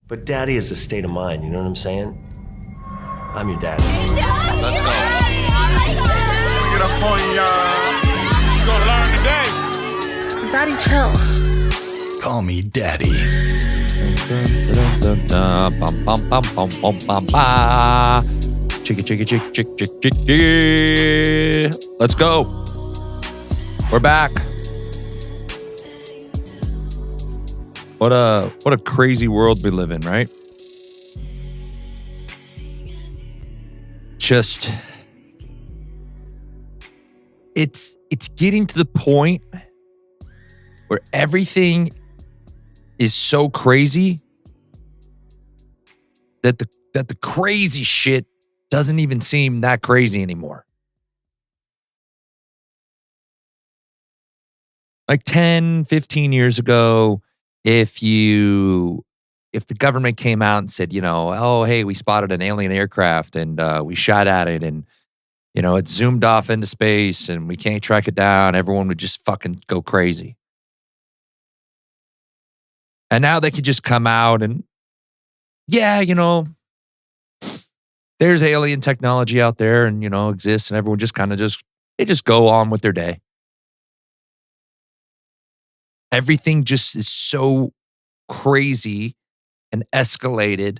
But daddy is a state of mind, you know what I'm saying? I'm your daddy. Let's go. Get up on y'all. You gonna learn today. Daddy, chill. Call me daddy. Chicky. Let's go. We're back. What a crazy world we live in, right? Just it's getting to the point where everything is so crazy that the crazy shit doesn't even seem that crazy anymore. Like 10, 15 years ago, if the government came out and said, oh, hey, we spotted an alien aircraft and we shot at it and, it zoomed off into space and we can't track it down, everyone would just fucking go crazy. And now they could just come out and, there's alien technology out there and, exists, and everyone just kind of they just go on with their day. Everything just is so crazy and escalated.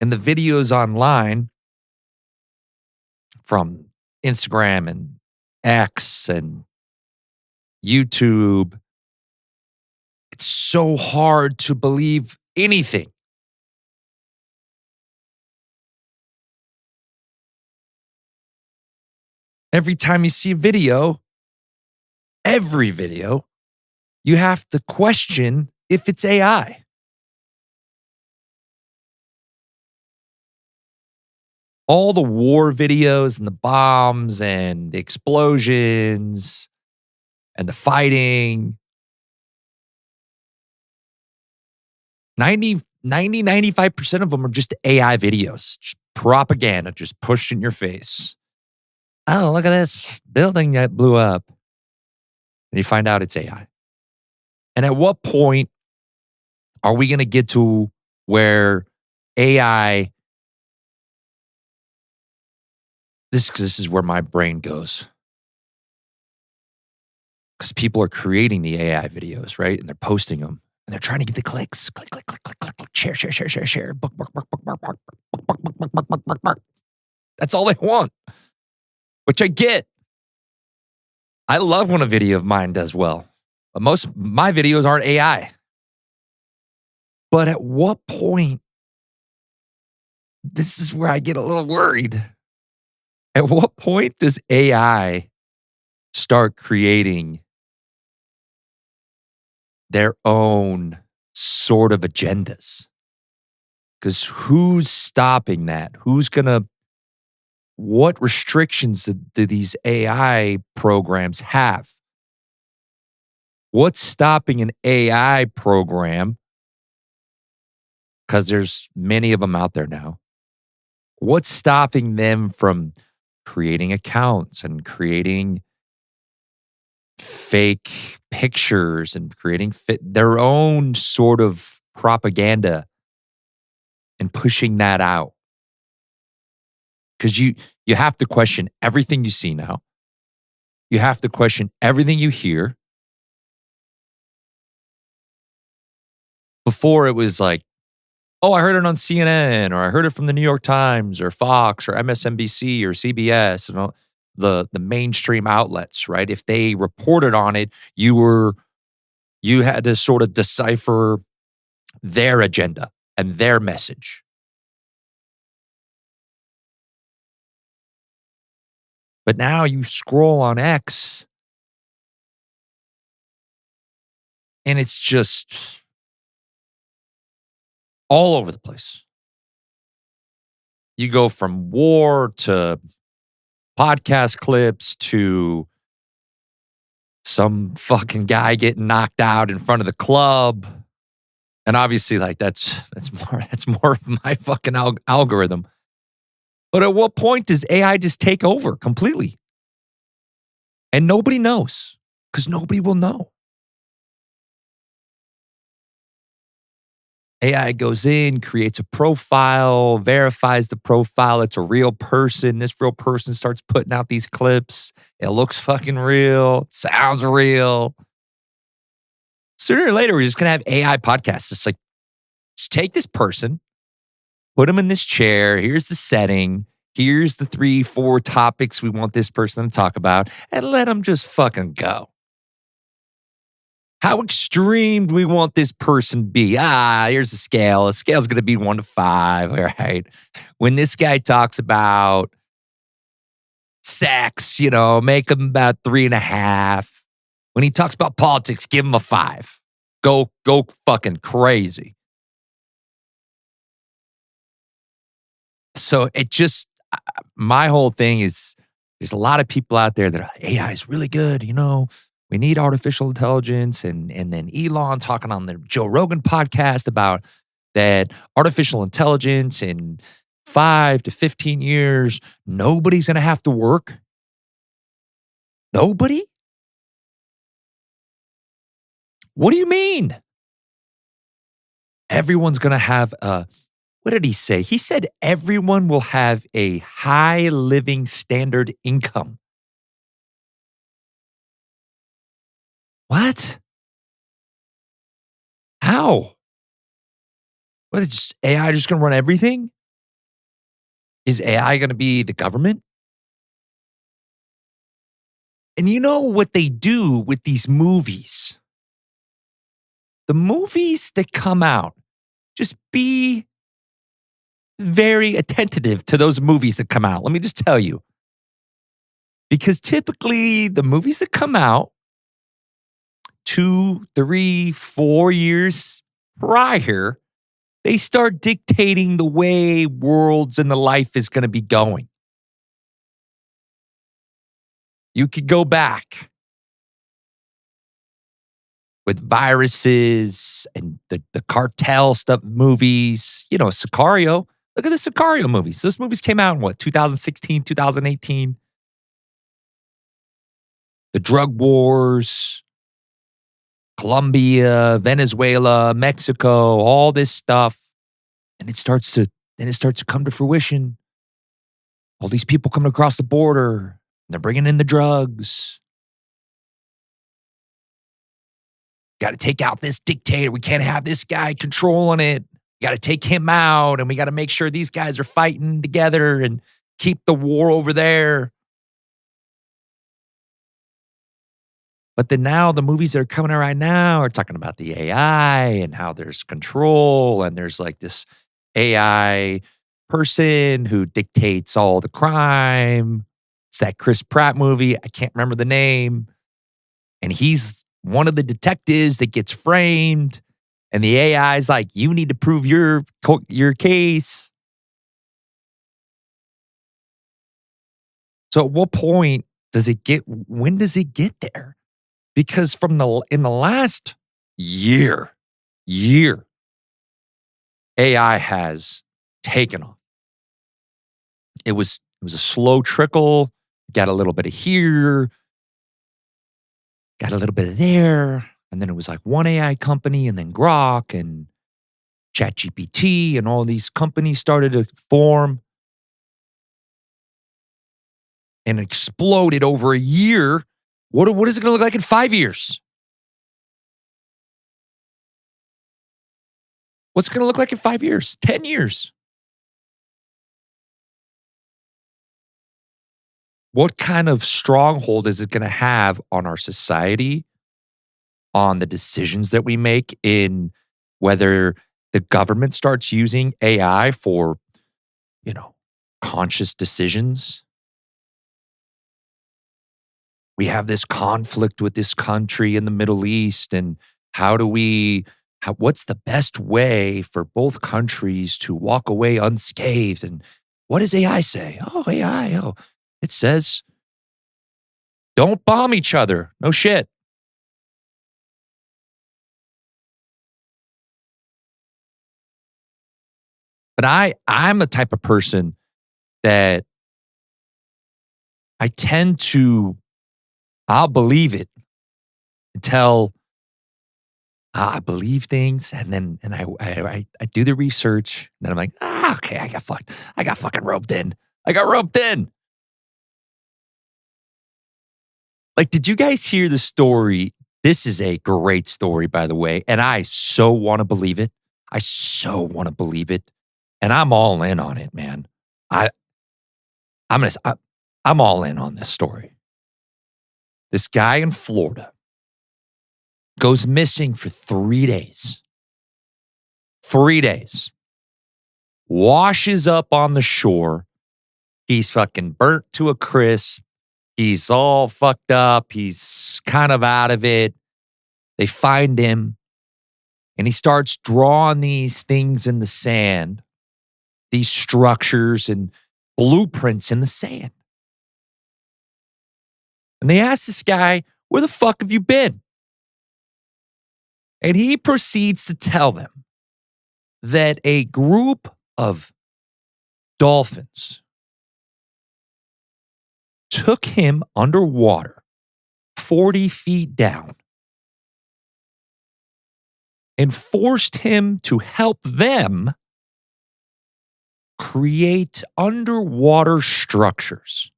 And the videos online from Instagram and X and YouTube, it's so hard to believe anything. Every time you see a video, every video, you have to question if it's AI. All the war videos and the bombs and the explosions and the fighting, 95% of them are just AI videos, just propaganda, just pushed in your face. Oh, look at this building that blew up. And you find out it's AI. And at what point are we going to get to where AI, this is where my brain goes. Because people are creating the AI videos, right? And they're posting them. And they're trying to get the clicks. Click. Share. Book. That's all they want. Which I get. I love when a video of mine does well. But most of my videos aren't AI. But at what point, this is where I get a little worried. At what point does AI start creating their own sort of agendas? Because who's stopping that? What restrictions do these AI programs have? What's stopping an AI program? Because there's many of them out there now. What's stopping them from creating accounts and creating fake pictures and creating their own sort of propaganda and pushing that out? Because you have to question everything you see now. You have to question everything you hear. Before it was like, oh, I heard it on CNN, or I heard it from the New York Times or Fox or MSNBC or CBS, and all the mainstream outlets, right? If they reported on it, you had to sort of decipher their agenda and their message. But now you scroll on X and it's just all over the place. You go from war to podcast clips to some fucking guy getting knocked out in front of the club. And obviously, like that's more of my fucking algorithm. But at what point does AI just take over completely? And nobody knows, because nobody will know. AI goes in, creates a profile, verifies the profile. It's a real person. This real person starts putting out these clips. It looks fucking real. Sounds real. Sooner or later, we're just going to have AI podcasts. It's like, just take this person, put them in this chair. Here's the setting. Here's the 3-4 topics we want this person to talk about, and let them just fucking go. How extreme do we want this person to be? Here's a scale. A scale's going to be 1 to 5. All right. When this guy talks about sex, make him about 3.5. When he talks about politics, give him a 5. Go fucking crazy. So my whole thing is, there's a lot of people out there that are like, AI is really good, we need artificial intelligence. And then Elon talking on the Joe Rogan podcast about that artificial intelligence in 5 to 15 years, nobody's going to have to work. Nobody? What do you mean? Everyone's going to have what did he say? He said everyone will have a high living standard income. What? How? What, is just AI just going to run everything? Is AI going to be the government? And you know what they do with these movies? The movies that come out, just be very attentive to those movies that come out. Let me just tell you. Because typically the movies that come out 2, 3, 4 years prior, they start dictating the way worlds and the life is going to be going. You could go back with viruses and the cartel stuff, movies, Sicario. Look at the Sicario movies. Those movies came out in 2016, 2018. The drug wars, Colombia, Venezuela, Mexico, all this stuff. And it starts to come to fruition. All these people coming across the border, they're bringing in the drugs. Got to take out this dictator. We can't have this guy controlling it. Got to take him out, and we got to make sure these guys are fighting together and keep the war over there. But then now the movies that are coming out right now are talking about the AI and how there's control, and there's like this AI person who dictates all the crime. It's that Chris Pratt movie. I can't remember the name. And he's one of the detectives that gets framed. And the AI is like, you need to prove your case. So at what point when does it get there? Because in the last year, AI has taken off. It was a slow trickle, got a little bit of here, got a little bit of there. And then it was like one AI company, and then Grok and ChatGPT, and all these companies started to form and exploded over a year. What is it going to look like in 5 years? What's it going to look like in 5 years, 10 years? What kind of stronghold is it going to have on our society, on the decisions that we make, in whether the government starts using AI for, conscious decisions? We have this conflict with this country in the Middle East, and what's the best way for both countries to walk away unscathed? And what does AI say? It says, don't bomb each other. No shit. But I'm the type of person that I'll believe it until I believe things, and then I do the research, and then I'm like, okay, I got fucking roped in. I got roped in. Like, did you guys hear the story? This is a great story, by the way, and I so want to believe it. I so want to believe it, and I'm all in on it, man. I'm all in on this story. This guy in Florida goes missing for 3 days. 3 days. Washes up on the shore. He's fucking burnt to a crisp. He's all fucked up. He's kind of out of it. They find him, and he starts drawing these things in the sand, these structures and blueprints in the sand. And they ask this guy, where the fuck have you been? And he proceeds to tell them that a group of dolphins took him underwater 40 feet down and forced him to help them create underwater structures.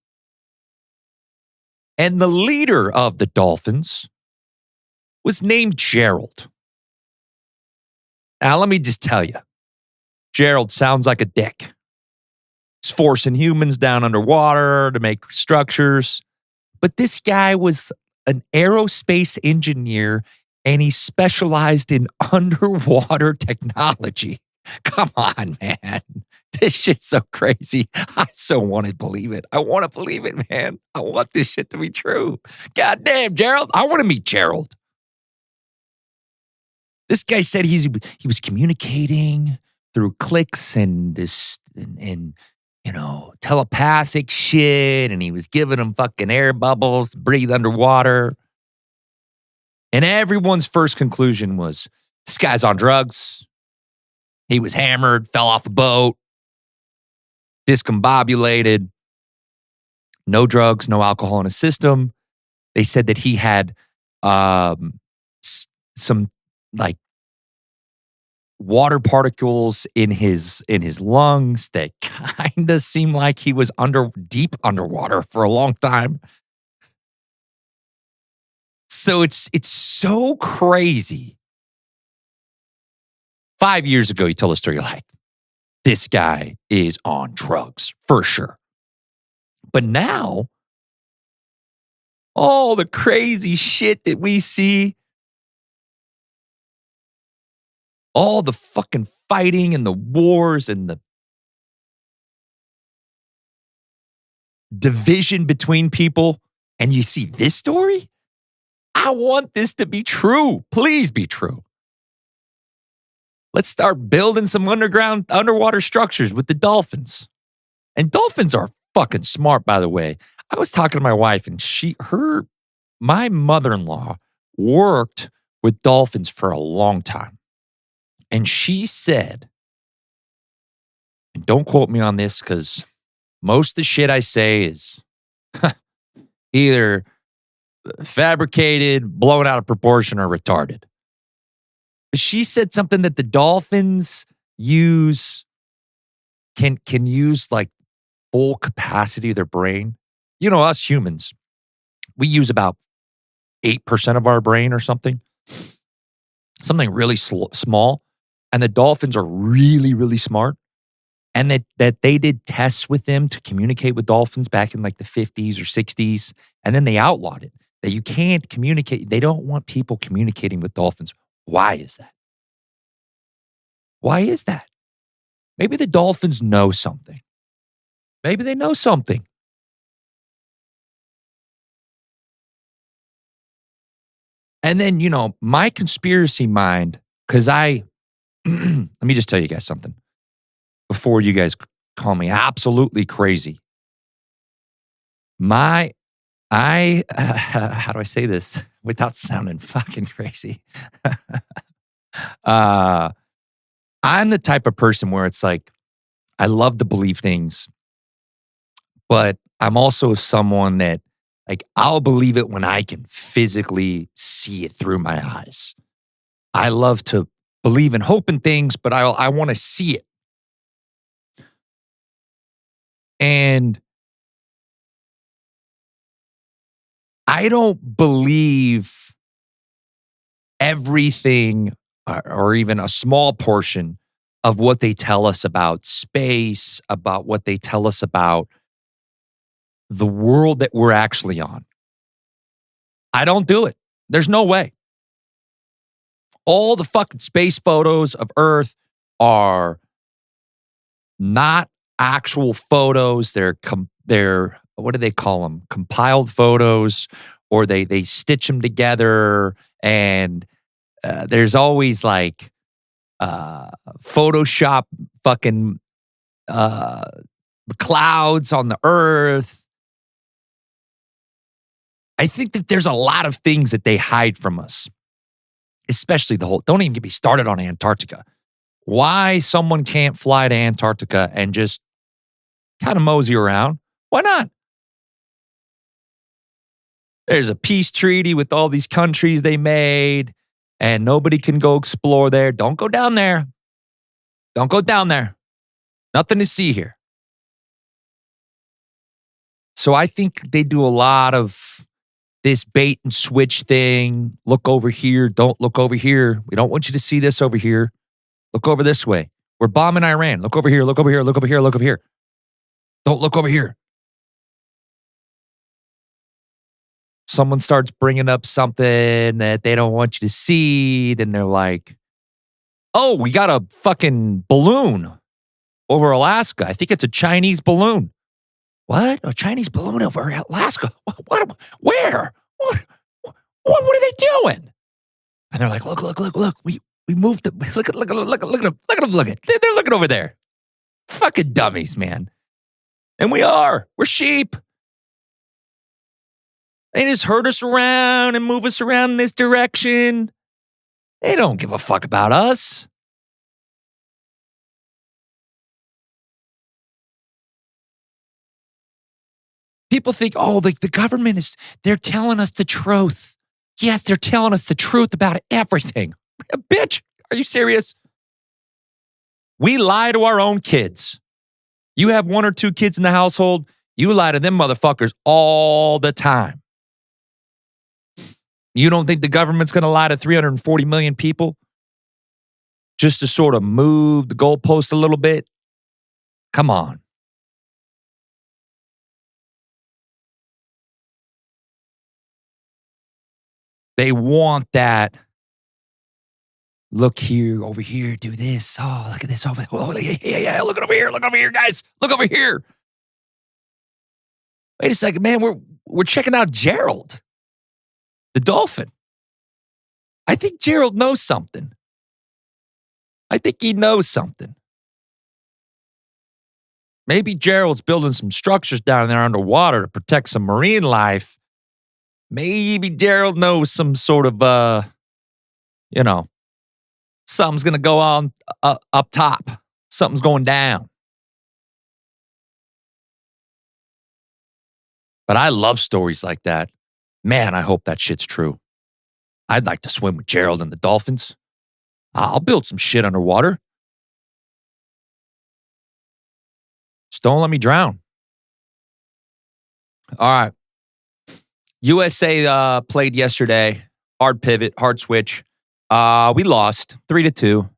And the leader of the dolphins was named Gerald. Now, let me just tell you, Gerald sounds like a dick. He's forcing humans down underwater to make structures. But this guy was an aerospace engineer, and he specialized in underwater technology. Come on, man. This shit's so crazy. I so want to believe it. I want to believe it, man. I want this shit to be true. God damn, Gerald. I want to meet Gerald. This guy said he was communicating through clicks and this and telepathic shit, and he was giving them fucking air bubbles to breathe underwater. And everyone's first conclusion was, this guy's on drugs. He was hammered, fell off a boat, discombobulated, no drugs, no alcohol in his system. They said that he had some like water particles in his lungs that kind of seemed like he was deep underwater for a long time. So it's so crazy. 5 years ago, you told a story like, this guy is on drugs for sure. But now, all the crazy shit that we see, all the fucking fighting and the wars and the division between people, and you see this story? I want this to be true. Please be true. Let's start building some underwater structures with the dolphins. And dolphins are fucking smart, by the way. I was talking to my wife, and my mother-in-law worked with dolphins for a long time. And she said, and don't quote me on this because most of the shit I say is either fabricated, blown out of proportion, or retarded. She said something that the dolphins can use like full capacity of their brain. You know, us humans, we use about 8% of our brain or something really small. And the dolphins are really, really smart. And that they did tests with them to communicate with dolphins back in like the 50s or 60s. And then they outlawed it, that you can't communicate. They don't want people communicating with dolphins. Why is that? Why is that? Maybe the dolphins know something. Maybe they know something. And then, my conspiracy mind, because let me just tell you guys something before you guys call me absolutely crazy. How do I say this without sounding fucking crazy? I'm the type of person where it's like, I love to believe things, but I'm also someone that like, I'll believe it when I can physically see it through my eyes. I love to believe and hope in things, but I want to see it. And I don't believe everything or even a small portion of what they tell us about space, about what they tell us about the world that we're actually on. I don't do it. There's no way. All the fucking space photos of Earth are not actual photos. They're what do they call them? Compiled photos, or they stitch them together, and there's always like Photoshop fucking clouds on the Earth. I think that there's a lot of things that they hide from us, especially don't even get me started on Antarctica. Why someone can't fly to Antarctica and just kind of mosey around? Why not? There's a peace treaty with all these countries they made, and nobody can go explore there. Don't go down there. Don't go down there. Nothing to see here. So I think they do a lot of this bait and switch thing. Look over here. Don't look over here. We don't want you to see this over here. Look over this way. We're bombing Iran. Look over here. Look over here. Look over here. Look over here. Don't look over here. Someone starts bringing up something that they don't want you to see. Then they're like, oh, we got a fucking balloon over Alaska. I think it's a Chinese balloon. What? A Chinese balloon over Alaska? What? Where? What are they doing? And they're like, look. We moved them. Look at them. They're looking over there. Fucking dummies, man. And we're sheep. They just herd us around and move us around in this direction. They don't give a fuck about us. People think, oh, the government they're telling us the truth. Yes, they're telling us the truth about everything. Bitch, are you serious? We lie to our own kids. You have 1 or 2 kids in the household, you lie to them motherfuckers all the time. You don't think the government's going to lie to 340 million people just to sort of move the goalpost a little bit? Come on. They want that. Look here, over here, do this. Oh, look at this over there. Oh, yeah, look over here, guys. Look over here. Wait a second, man. We're checking out Gerald, the dolphin. I think Gerald knows something. I think he knows something. Maybe Gerald's building some structures down there underwater to protect some marine life. Maybe Gerald knows some sort of, something's going to go on up top. Something's going down. But I love stories like that. Man, I hope that shit's true. I'd like to swim with Gerald and the dolphins. I'll build some shit underwater. Just don't let me drown. All right. USA played yesterday. Hard pivot, hard switch. We lost 3-2.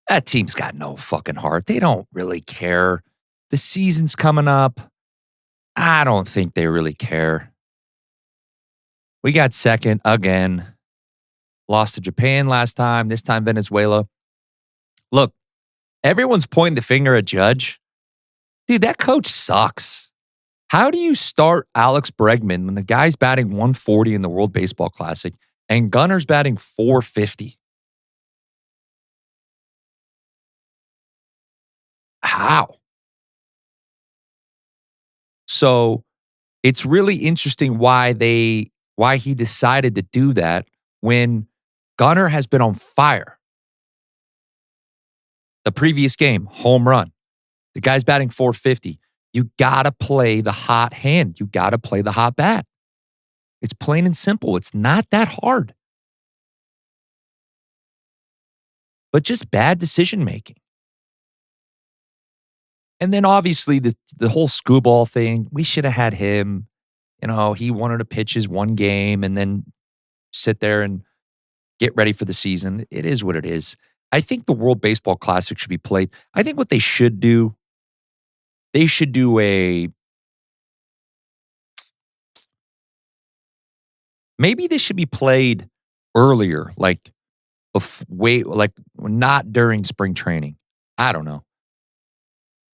That team's got no fucking heart. They don't really care. The season's coming up. I don't think they really care. We got second again. Lost to Japan last time. This time Venezuela. Look, everyone's pointing the finger at Judge. Dude, that coach sucks. How do you start Alex Bregman when the guy's batting 140 in the World Baseball Classic and Gunner's batting 450? How? So it's really interesting why he decided to do that when Gunner has been on fire. The previous game, home run. The guy's batting 450. You got to play the hot hand. You got to play the hot bat. It's plain and simple. It's not that hard. but just bad decision making. And then obviously the whole Skubal thing, we should have had him. He wanted to pitch his one game and then sit there and get ready for the season. It is what it is. I think the World Baseball Classic should be played. I think what they should do maybe this should be played earlier, like not during spring training. I don't know.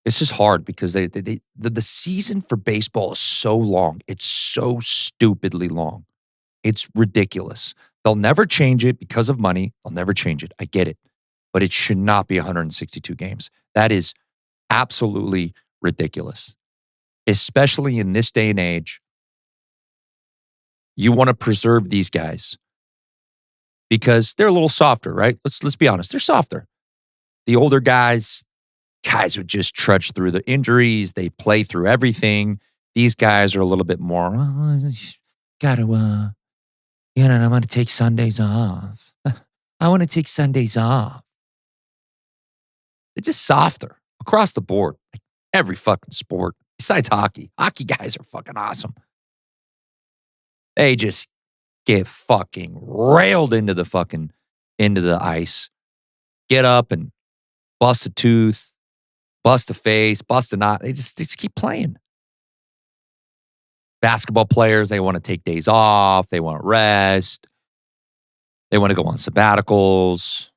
It's just hard because the season for baseball is so long. It's so stupidly long. It's ridiculous. They'll never change it because of money. They'll never change it. I get it. But it should not be 162 games. That is absolutely ridiculous. Especially in this day and age. You want to preserve these guys because they're a little softer, right? Let's be honest. They're softer. The older guys would just trudge through the injuries. They play through everything. These guys are a little bit more, I'm going to take Sundays off. I want to take Sundays off. They're just softer across the board. Like every fucking sport. Besides hockey. Hockey guys are fucking awesome. They just get fucking railed into the ice. Get up and bust a tooth, bust a face, bust a knot. They just keep playing. Basketball players, they want to take days off. They want to rest. They want to go on sabbaticals.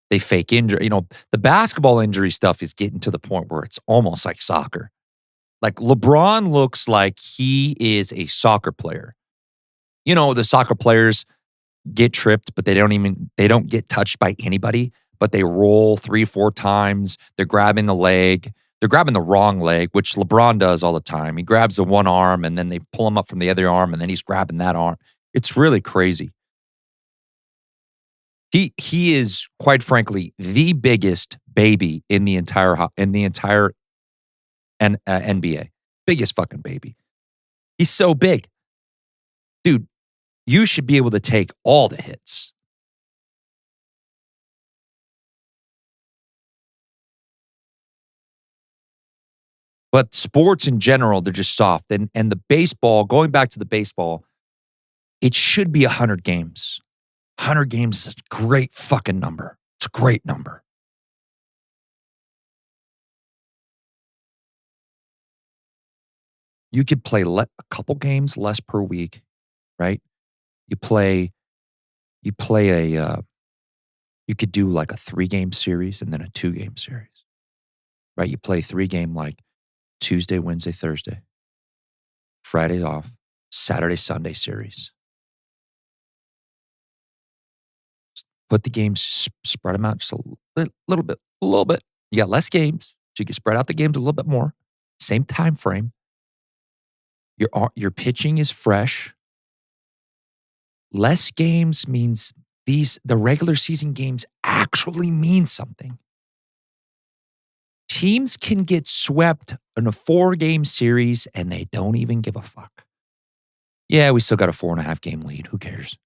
They fake injury. The basketball injury stuff is getting to the point where it's almost like soccer. Like LeBron looks like he is a soccer player. The soccer players get tripped, but they don't get touched by anybody, but they roll 3-4 times. They're grabbing the leg. They're grabbing the wrong leg, which LeBron does all the time. He grabs the one arm and then they pull him up from the other arm and then he's grabbing that arm. It's really crazy. He is, quite frankly, the biggest baby in the entire NBA. Biggest fucking baby. He's so big. Dude, you should be able to take all the hits. But sports in general, they're just soft. And the baseball, going back to the baseball, it should be 100 games. 100 games is a great fucking number. It's a great number. You could play a couple games less per week, right? You could do like a 3-game series and then a 2-game series, right? You play 3-game like Tuesday, Wednesday, Thursday, Friday off, Saturday, Sunday series. Put the games, spread them out just a little bit. You got less games, so you can spread out the games a little bit more. Same time frame. Your pitching is fresh. Less games means the regular season games actually mean something. Teams can get swept in a 4-game series and they don't even give a fuck. Yeah, we still got a 4.5-game lead. Who cares?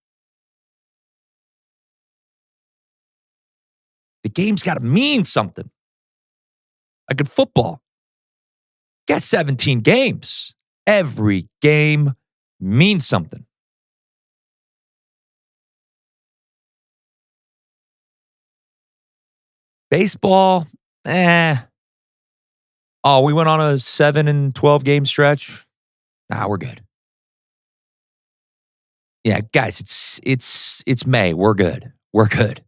The game's got to mean something. Like in football, got 17 games. Every game means something. Baseball, Oh, we went on a 7 and 12 game stretch. Nah, we're good. Yeah, guys, it's May. We're good. We're good.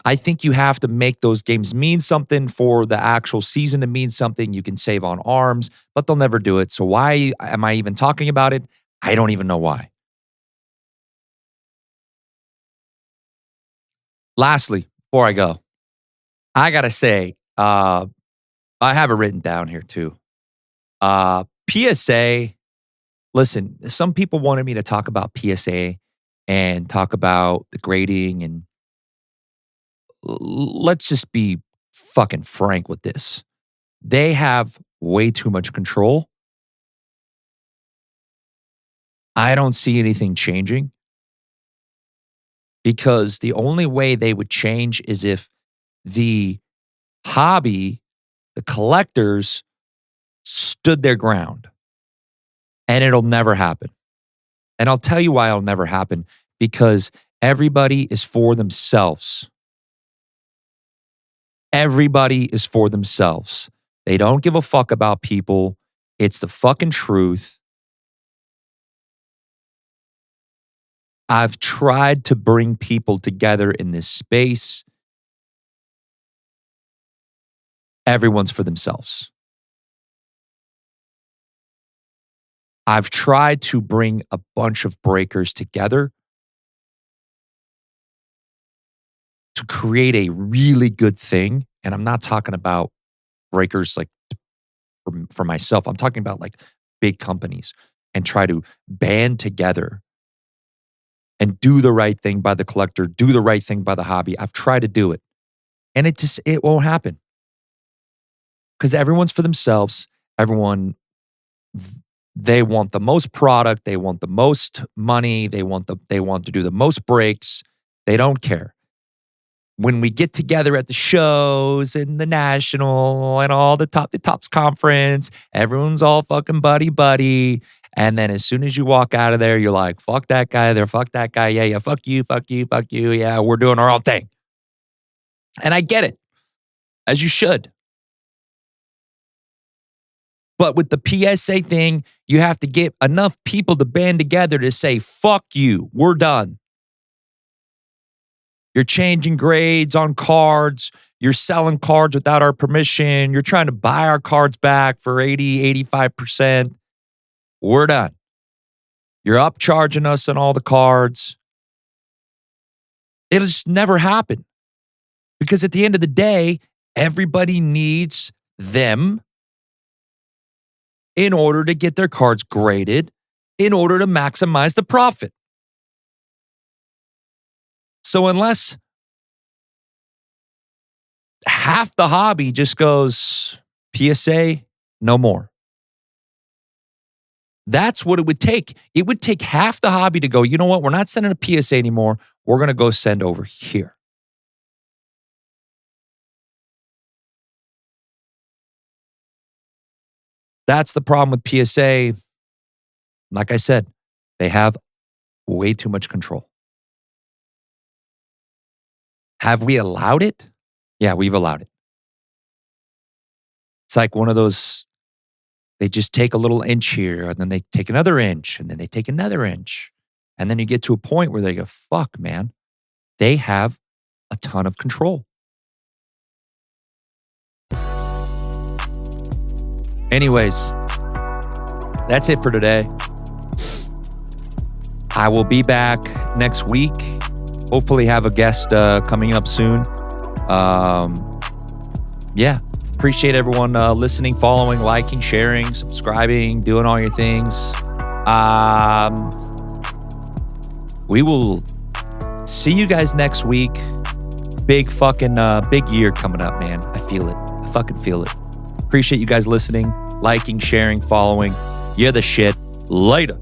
I think you have to make those games mean something for the actual season to mean something. You can save on arms, but they'll never do it. So why am I even talking about it? I don't even know why. Lastly, before I go, I got to say, I have it written down here too. PSA, listen, some people wanted me to talk about PSA and talk about the grading, and let's just be fucking frank with this. They have way too much control. I don't see anything changing. because the only way they would change is if the hobby, the collectors, stood their ground. And it'll never happen. And I'll tell you why it'll never happen. Because everybody is for themselves. Everybody is for themselves. They don't give a fuck about people. It's the fucking truth. I've tried to bring people together in this space. Everyone's for themselves. I've tried to bring a bunch of breakers together to create a really good thing. And I'm not talking about breakers like for myself. I'm talking about like big companies, and try to band together and do the right thing by the collector, do the right thing by the hobby. I've tried to do it. And it won't happen. Because everyone's for themselves. Everyone, they want the most product. They want the most money. They want to do the most breaks. They don't care. When we get together at the shows and the national and all the tops conference, everyone's all fucking buddy. And then as soon as you walk out of there, you're like, fuck that guy there, fuck that guy. Yeah, fuck you. Yeah, we're doing our own thing. And I get it, as you should. But with the PSA thing, you have to get enough people to band together to say, fuck you, we're done. You're changing grades on cards. You're selling cards without our permission. You're trying to buy our cards back for 80, 85%. We're done. You're upcharging us on all the cards. It'll just never happen. Because at the end of the day, everybody needs them in order to get their cards graded, in order to maximize the profit. So unless half the hobby just goes PSA, no more. That's what it would take. It would take half the hobby to go, you know what? We're not sending a PSA anymore. We're going to go send over here. That's the problem with PSA. Like I said, they have way too much control. Have we allowed it? Yeah, we've allowed it. It's like one of those, they just take a little inch here, and then they take another inch, and then they take another inch. And then you get to a point where they go, fuck, man. They have a ton of control. Anyways, that's it for today. I will be back next week. Hopefully have a guest coming up soon. Yeah, appreciate everyone listening, following, liking, sharing, subscribing, doing all your things. We will see you guys next week. Big fucking big year coming up, man. I feel it. I fucking feel it. Appreciate you guys listening, liking, sharing, following. You're the shit. Later.